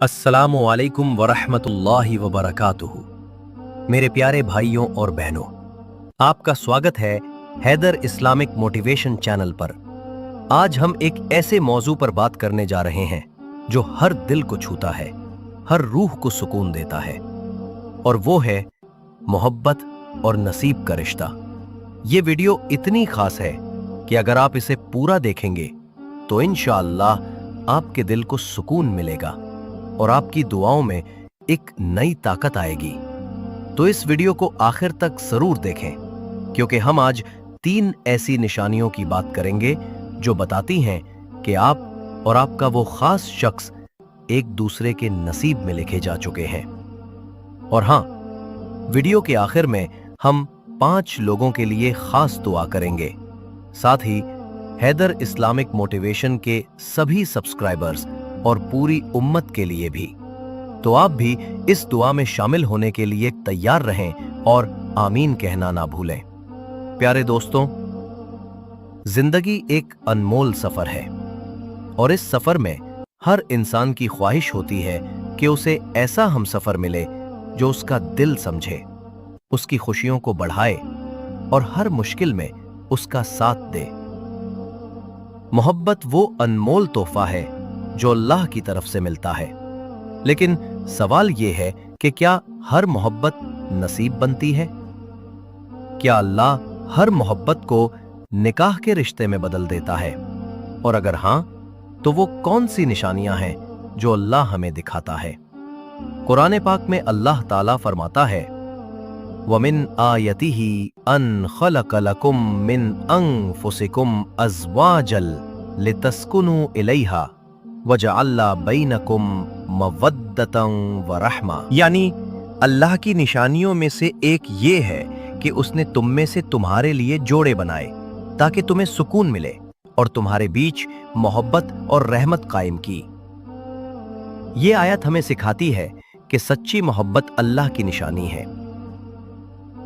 अस्सलामु अलैकुम वरहमतुल्लाहि वबरकातुहू। मेरे प्यारे भाइयों और बहनों, आपका स्वागत है हैदर इस्लामिक मोटिवेशन चैनल पर। आज हम एक ऐसे मौजू पर बात करने जा रहे हैं जो हर दिल को छूता है, हर रूह को सुकून देता है, और वो है मोहब्बत और नसीब का रिश्ता। ये वीडियो इतनी खास है कि अगर आप इसे पूरा देखेंगे तो इंशाअल्लाह आपके दिल को सुकून मिलेगा और आपकी दुआओं में एक नई ताकत आएगी। तो इस वीडियो को आखिर तक जरूर देखें, क्योंकि हम आज 3 ऐसी निशानियों की बात करेंगे जो बताती हैं कि आप और आपका वो खास शख्स एक दूसरे के नसीब में लिखे जा चुके हैं। और हां, वीडियो के आखिर में हम 5 लोगों के लिए खास दुआ करेंगे, साथ ही हैदर इस्लामिक मोटिवेशन के सभी सब्सक्राइबर्स और पूरी उम्मत के लिए भी। तो आप भी इस दुआ में शामिल होने के लिए तैयार रहें और आमीन कहना ना भूलें। प्यारे दोस्तों, जिंदगी एक अनमोल सफर है और इस सफर में हर इंसान की ख्वाहिश होती है कि उसे ऐसा हमसफर मिले जो उसका दिल समझे, उसकी खुशियों को बढ़ाए और हर मुश्किल में उसका साथ दे। मोहब्बत वो अनमोल तोहफा है जो अल्लाह की तरफ से मिलता है, लेकिन सवाल यह है कि क्या हर मोहब्बत नसीब बनती है? क्या अल्लाह हर मोहब्बत को निकाह के रिश्ते में बदल देता है? और अगर हां, तो वो कौन सी निशानियां हैं जो अल्लाह हमें दिखाता है? कुरान पाक में अल्लाह ताला फरमाता है, वमिन आयतिही अन खलक लकुम मिन अंफुसिकुम अज़वाजल लितस्कुनु इलैहा वजअल्ला बैनकुम मवद्दतन व रहमा। यानी अल्लाह की निशानियों में से एक ये है कि उसने तुम में से तुम्हारे लिए जोड़े बनाए ताकि तुम्हें सुकून मिले और तुम्हारे बीच मोहब्बत और रहमत कायम की। ये आयत हमें सिखाती है कि सच्ची मोहब्बत अल्लाह की निशानी है।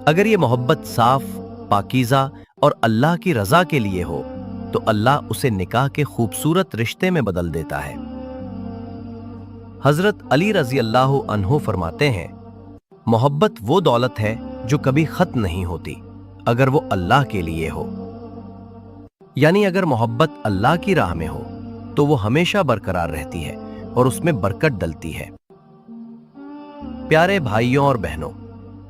अगर ये मोहब्बत साफ, पाकीज़ा और अल्लाह की रजा के लिए हो तो अल्लाह उसे निकाह के खूबसूरत रिश्ते में बदल देता है। हजरत अली रजी अल्लाह अन्हु फरमाते हैं, मोहब्बत वो दौलत है जो कभी खत्म नहीं होती अगर वो अल्लाह के लिए हो। यानी अगर मोहब्बत अल्लाह की राह में हो तो वो हमेशा बरकरार रहती है और उसमें बरकत डलती है। प्यारे भाइयों और बहनों,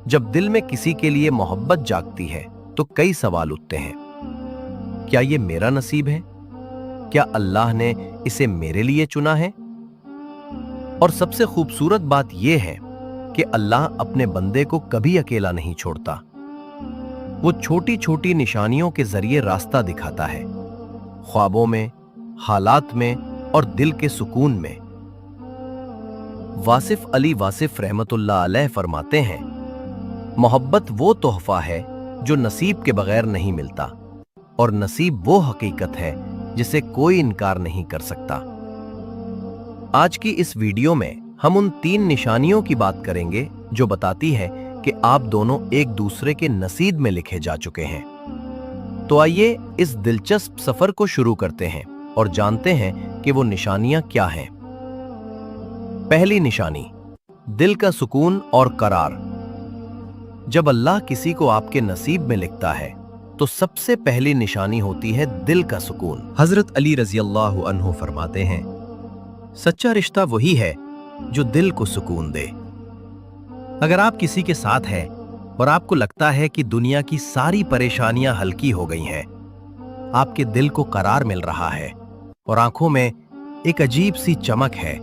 जब दिल में किसी के लिए मोहब्बत जागती है तो कई सवाल उठते हैं। क्या ये मेरा नसीब है? क्या अल्लाह ने इसे मेरे लिए चुना है? और सबसे खूबसूरत बात यह है कि अल्लाह अपने बंदे को कभी अकेला नहीं छोड़ता। वो छोटी छोटी निशानियों के जरिए रास्ता दिखाता है, ख्वाबों में, हालात में और दिल के सुकून में। वासिफ अली वासिफ रहमतुल्लाह अलैह फरमाते हैं, मोहब्बत वो तोहफा है जो नसीब के बगैर नहीं मिलता, और नसीब वो हकीकत है जिसे कोई इनकार नहीं कर सकता। आज की इस वीडियो में हम उन 3 निशानियों की बात करेंगे जो बताती है कि आप दोनों एक दूसरे के नसीब में लिखे जा चुके हैं। तो आइए इस दिलचस्प सफर को शुरू करते हैं और जानते हैं कि वो निशानियां क्या हैं। पहली निशानी, दिल का सुकून और करार। जब अल्लाह किसी को आपके नसीब में लिखता है तो सबसे पहली निशानी होती है दिल का सुकून। हजरत अली रजी अल्लाह अन्हु फरमाते हैं, सच्चा रिश्ता वही है जो दिल को सुकून दे। अगर आप किसी के साथ हैं और आपको लगता है कि दुनिया की सारी परेशानियां हल्की हो गई हैं, आपके दिल को करार मिल रहा है और आंखों में एक अजीब सी चमक है,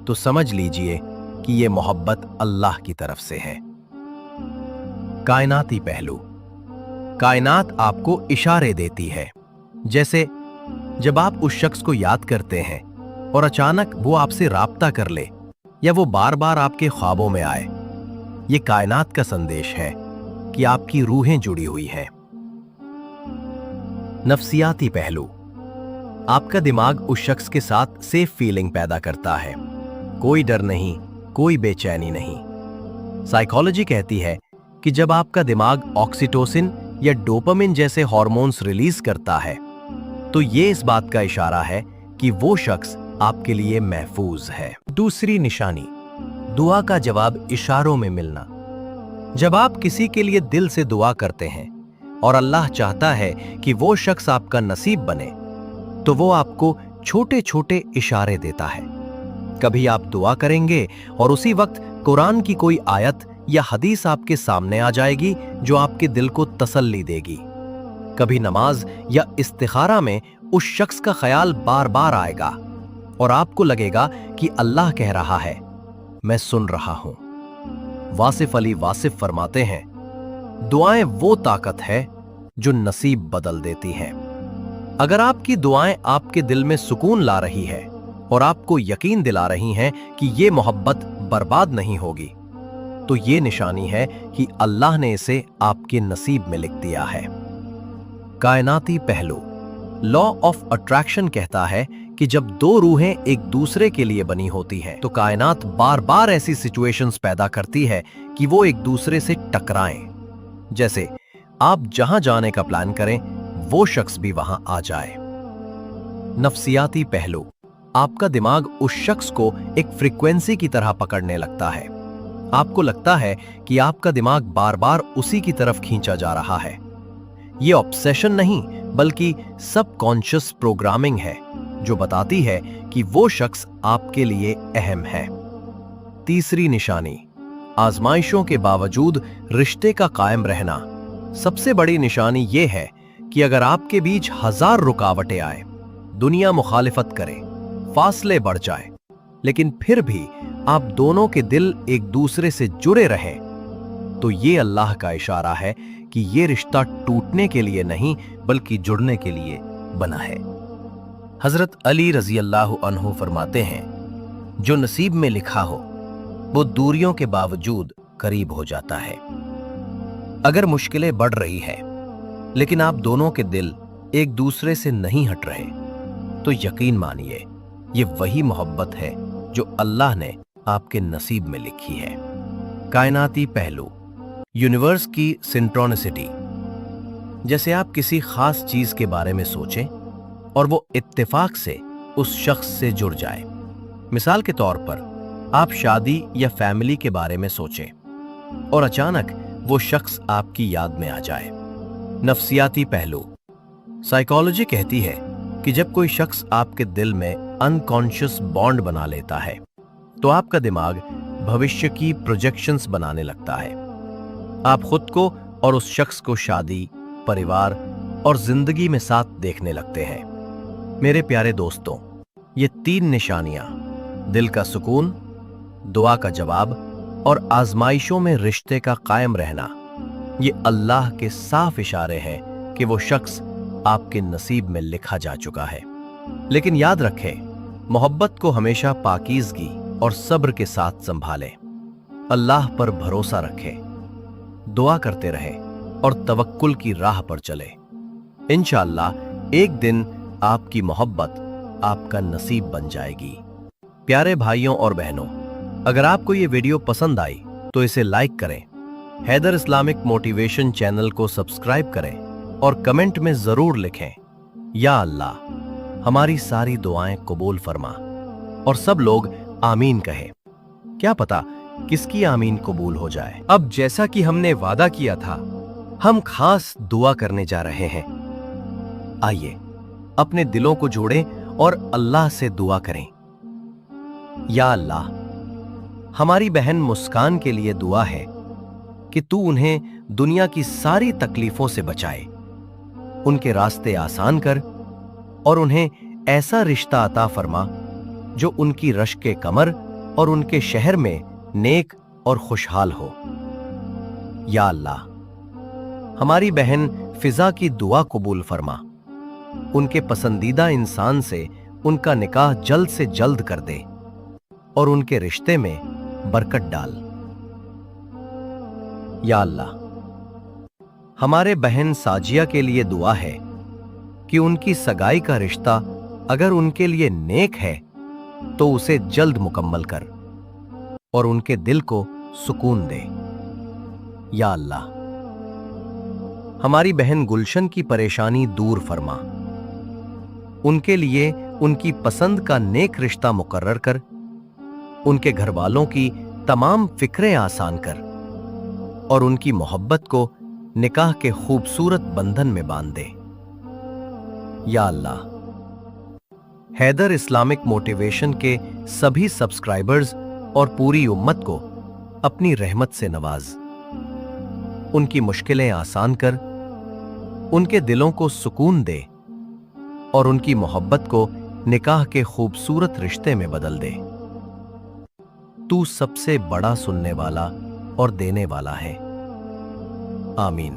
तो समझ लीजिए कि यह मोहब्बत अल्लाह की तरफ से है। कायनाती पहलू। कायनात आपको इशारे देती है। जैसे जब आप उस शख्स को याद करते हैं और अचानक वो आपसे राब्ता कर ले या वो बार बार आपके ख्वाबों में आए, ये कायनात का संदेश है कि आपकी रूहें जुड़ी हुई हैं। नफ्सियाती पहलू। आपका दिमाग उस शख्स के साथ सेफ फीलिंग पैदा करता है। कोई डर नहीं, कोई बेचैनी नहीं। साइकोलॉजी कहती है कि जब आपका दिमाग ऑक्सीटोसिन या डोपामिन जैसे हार्मोन्स रिलीज करता है तो ये इस बात का इशारा है कि वो शख्स आपके लिए महफूज है। दूसरी निशानी, दुआ का जवाब इशारों में मिलना। जब आप किसी के लिए दिल से दुआ करते हैं और अल्लाह चाहता है कि वो शख्स आपका नसीब बने, तो वो आपको छोटे छोटे इशारे देता है। कभी आप दुआ करेंगे और उसी वक्त कुरान की कोई आयत या हदीस आपके सामने आ जाएगी जो आपके दिल को तसल्ली देगी। कभी नमाज या इस्तिखारा में उस शख्स का ख्याल बार बार आएगा और आपको लगेगा कि अल्लाह कह रहा है, मैं सुन रहा हूं। वासिफ अली वासिफ फरमाते हैं, दुआएं वो ताकत है जो नसीब बदल देती हैं। अगर आपकी दुआएं आपके दिल में सुकून ला रही है और आपको यकीन दिला रही हैं कि ये मोहब्बत बर्बाद नहीं होगी, तो ये निशानी है कि अल्लाह ने इसे आपके नसीब में लिख दिया है। कायनाती पहलू, लॉ ऑफ अट्रैक्शन कहता है कि जब दो रूहें एक दूसरे के लिए बनी होती हैं, तो कायनात बार बार ऐसी सिचुएशंस पैदा करती है कि वो एक दूसरे से टकराएं। जैसे आप जहां जाने का प्लान करें, वो शख्स भी वहां आ जाए। नफ्सियाती पहलू, आपका दिमाग उस शख्स को एक फ्रीक्वेंसी की तरह पकड़ने लगता है। आपको लगता है कि आपका दिमाग बार बार उसी की तरफ खींचा जा रहा है। ये ऑब्सेशन नहीं, बल्कि सबकॉन्शियस प्रोग्रामिंग है जो बताती है कि वो शख्स आपके लिए अहम है। तीसरी निशानी, आजमाइशों के बावजूद रिश्ते का कायम रहना। सबसे बड़ी निशानी ये है कि अगर आपके बीच 1000 रुकावटें आए, दुनिया मुखालिफत करे, फासले बढ़ जाए, लेकिन फिर भी आप दोनों के दिल एक दूसरे से जुड़े रहें, तो ये अल्लाह का इशारा है कि ये रिश्ता टूटने के लिए नहीं बल्कि जुड़ने के लिए बना है। हजरत अली रजी अल्लाह अन्हु फरमाते हैं, जो नसीब में लिखा हो वो दूरियों के बावजूद करीब हो जाता है। अगर मुश्किलें बढ़ रही है लेकिन आप दोनों के दिल एक दूसरे से नहीं हट रहे, तो यकीन मानिए ये वही मोहब्बत है जो अल्लाह ने आपके नसीब में लिखी है। कायनाती पहलू, यूनिवर्स की सिंक्रोनिसिटी। जैसे आप किसी खास चीज के बारे में सोचें और वो इत्तेफाक से उस शख्स से जुड़ जाए। मिसाल के तौर पर आप शादी या फैमिली के बारे में सोचें और अचानक वो शख्स आपकी याद में आ जाए। नफ्सियाती पहलू, साइकोलॉजी कहती है कि जब कोई शख्स आपके दिल में अनकॉन्शियस बॉन्ड बना लेता है, तो आपका दिमाग भविष्य की प्रोजेक्शंस बनाने लगता है। आप खुद को और उस शख्स को शादी, परिवार और जिंदगी में साथ देखने लगते हैं। मेरे प्यारे दोस्तों, ये 3 निशानियां, दिल का सुकून, दुआ का जवाब और आजमाइशों में रिश्ते का कायम रहना, ये अल्लाह के साफ इशारे हैं कि वो शख्स आपके नसीब में लिखा जा चुका है। लेकिन याद रखें, मोहब्बत को हमेशा पाकीज़गी और सब्र के साथ संभालें। अल्लाह पर भरोसा रखें, दुआ करते रहें और तवक्कुल की राह पर चलें। इंशाअल्लाह एक दिन आपकी मोहब्बत आपका नसीब बन जाएगी। प्यारे भाइयों और बहनों, अगर आपको ये वीडियो पसंद आई तो इसे लाइक करें, हैदर इस्लामिक मोटिवेशन चैनल को सब्सक्राइब करें और कमेंट में जरूर लिखें, या अल्लाह हमारी सारी दुआएं कबूल फरमा। और सब लोग आमीन कहें। क्या पता किसकी आमीन कबूल हो जाए। अब जैसा कि हमने वादा किया था, हम खास दुआ करने जा रहे हैं। आइए अपने दिलों को जोड़ें और अल्लाह से दुआ करें। या अल्लाह, हमारी बहन मुस्कान के लिए दुआ है कि तू उन्हें दुनिया की सारी तकलीफों से बचाए, उनके रास्ते आसान कर और उन्हें ऐसा रिश्ता अता फरमा जो उनकी रश्क कमर और उनके शहर में नेक और खुशहाल हो। या अल्लाह, हमारी बहन फिजा की दुआ कबूल फरमा, उनके पसंदीदा इंसान से उनका निकाह जल्द से जल्द कर दे और उनके रिश्ते में बरकत डाल। या अल्लाह, हमारे बहन साजिया के लिए दुआ है कि उनकी सगाई का रिश्ता अगर उनके लिए नेक है तो उसे जल्द मुकम्मल कर और उनके दिल को सुकून दे। या अल्लाह, हमारी बहन गुलशन की परेशानी दूर फरमा, उनके लिए उनकी पसंद का नेक रिश्ता मुकर्रर कर, उनके घर वालों की तमाम फिक्रें आसान कर और उनकी मोहब्बत को निकाह के खूबसूरत बंधन में बांध दे। या अल्लाह, हैदर इस्लामिक मोटिवेशन के सभी सब्सक्राइबर्स और पूरी उम्मत को अपनी रहमत से नवाज, उनकी मुश्किलें आसान कर, उनके दिलों को सुकून दे और उनकी मोहब्बत को निकाह के खूबसूरत रिश्ते में बदल दे। तू सबसे बड़ा सुनने वाला और देने वाला है। आमीन।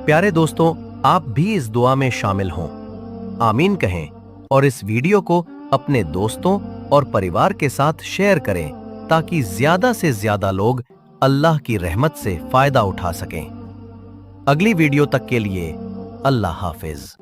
प्यारे दोस्तों, आप भी इस दुआ में शामिल हों, आमीन कहें और इस वीडियो को अपने दोस्तों और परिवार के साथ शेयर करें ताकि ज्यादा से ज्यादा लोग अल्लाह की रहमत से फायदा उठा सकें। अगली वीडियो तक के लिए अल्लाह हाफिज।